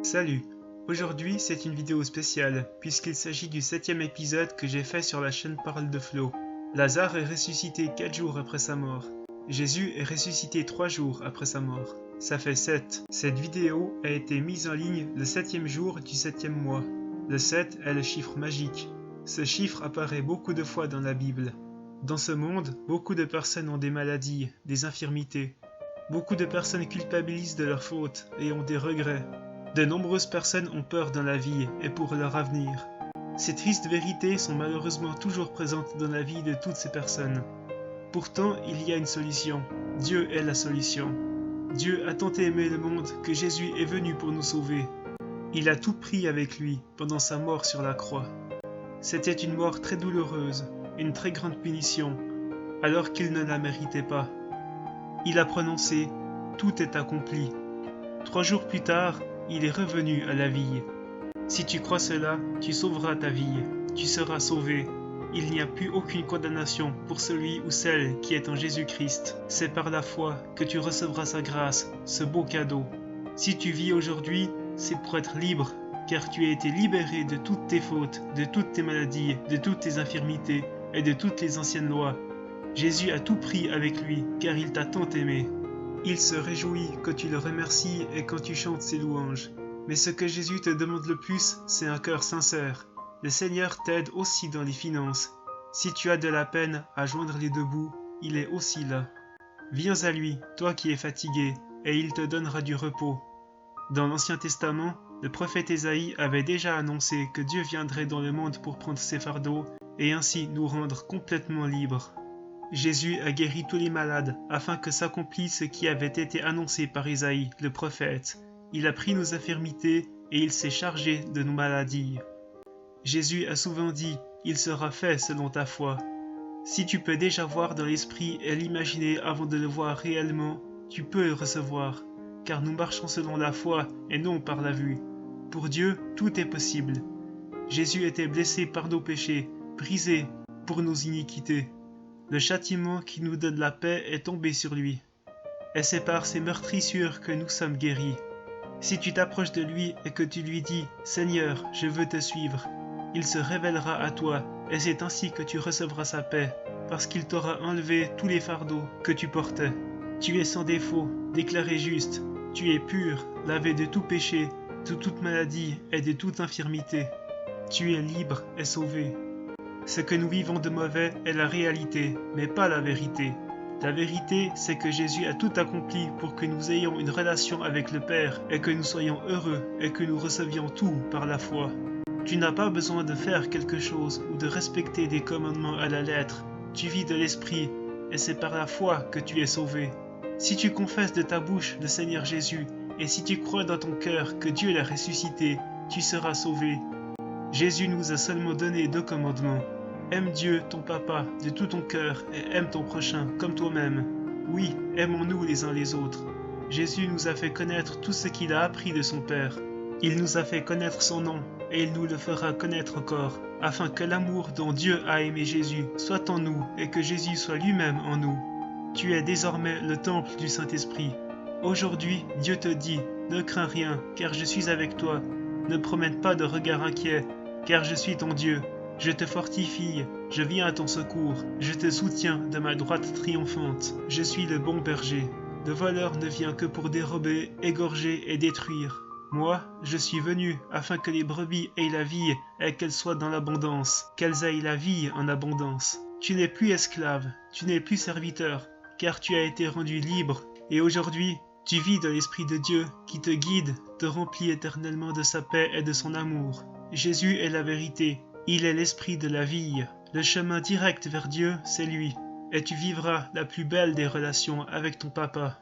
Salut! Aujourd'hui c'est une vidéo spéciale puisqu'il s'agit du 7e épisode que j'ai fait sur la chaîne Parole de Flo. Lazare est ressuscité 4 jours après sa mort. Jésus est ressuscité 3 jours après sa mort. Ça fait 7. Cette vidéo a été mise en ligne le 7e jour du 7e mois. Le 7 est le chiffre magique. Ce chiffre apparaît beaucoup de fois dans la Bible. Dans ce monde, beaucoup de personnes ont des maladies, des infirmités. Beaucoup de personnes culpabilisent de leurs fautes et ont des regrets. De nombreuses personnes ont peur dans la vie et pour leur avenir. Ces tristes vérités sont malheureusement toujours présentes dans la vie de toutes ces personnes. Pourtant, il y a une solution. Dieu est la solution. Dieu a tant aimé le monde que Jésus est venu pour nous sauver. Il a tout pris avec lui pendant sa mort sur la croix. C'était une mort très douloureuse, une très grande punition, alors qu'il ne la méritait pas. Il a prononcé « Tout est accompli ». 3 jours plus tard, il est revenu à la vie. Si tu crois cela, tu sauveras ta vie, tu seras sauvé. Il n'y a plus aucune condamnation pour celui ou celle qui est en Jésus-Christ. C'est par la foi que tu recevras sa grâce, ce beau cadeau. Si tu vis aujourd'hui, c'est pour être libre, car tu as été libéré de toutes tes fautes, de toutes tes maladies, de toutes tes infirmités et de toutes les anciennes lois. Jésus a tout pris avec lui, car il t'a tant aimé. Il se réjouit quand tu le remercies et quand tu chantes ses louanges. Mais ce que Jésus te demande le plus, c'est un cœur sincère. Le Seigneur t'aide aussi dans les finances. Si tu as de la peine à joindre les deux bouts, il est aussi là. Viens à lui, toi qui es fatigué, et il te donnera du repos. Dans l'Ancien Testament, le prophète Ésaïe avait déjà annoncé que Dieu viendrait dans le monde pour prendre ses fardeaux et ainsi nous rendre complètement libres. Jésus a guéri tous les malades afin que s'accomplisse ce qui avait été annoncé par Ésaïe, le prophète. Il a pris nos infirmités et il s'est chargé de nos maladies. Jésus a souvent dit « Il sera fait selon ta foi ». Si tu peux déjà voir dans l'esprit et l'imaginer avant de le voir réellement, tu peux le recevoir, car nous marchons selon la foi et non par la vue. Pour Dieu, tout est possible. Jésus était blessé par nos péchés, brisé pour nos iniquités. Le châtiment qui nous donne la paix est tombé sur lui. Et c'est par ses meurtrissures que nous sommes guéris. Si tu t'approches de lui et que tu lui dis « Seigneur, je veux te suivre », il se révélera à toi et c'est ainsi que tu recevras sa paix, parce qu'il t'aura enlevé tous les fardeaux que tu portais. Tu es sans défaut, déclaré juste. Tu es pur, lavé de tout péché, de toute maladie et de toute infirmité. Tu es libre et sauvé. Ce que nous vivons de mauvais est la réalité, mais pas la vérité. La vérité, c'est que Jésus a tout accompli pour que nous ayons une relation avec le Père et que nous soyons heureux et que nous recevions tout par la foi. Tu n'as pas besoin de faire quelque chose ou de respecter des commandements à la lettre. Tu vis de l'Esprit et c'est par la foi que tu es sauvé. Si tu confesses de ta bouche le Seigneur Jésus et si tu crois dans ton cœur que Dieu l'a ressuscité, tu seras sauvé. Jésus nous a seulement donné 2 commandements. Aime Dieu, ton papa, de tout ton cœur et aime ton prochain comme toi-même. Oui, aimons-nous les uns les autres. Jésus nous a fait connaître tout ce qu'il a appris de son Père. Il nous a fait connaître son nom et il nous le fera connaître encore, afin que l'amour dont Dieu a aimé Jésus soit en nous et que Jésus soit lui-même en nous. Tu es désormais le temple du Saint-Esprit. Aujourd'hui, Dieu te dit, ne crains rien, car je suis avec toi. Ne promène pas de regard inquiet, car je suis ton Dieu. Je te fortifie, je viens à ton secours, je te soutiens de ma droite triomphante. Je suis le bon berger. Le voleur ne vient que pour dérober, égorger et détruire. Moi, je suis venu afin que les brebis aient la vie et qu'elles soient dans l'abondance, qu'elles aient la vie en abondance. Tu n'es plus esclave, tu n'es plus serviteur, car tu as été rendu libre et aujourd'hui, tu vis dans l'Esprit de Dieu qui te guide, te remplit éternellement de sa paix et de son amour. Jésus est la vérité. Il est l'esprit de la vie. Le chemin direct vers Dieu, c'est lui. Et tu vivras la plus belle des relations avec ton papa.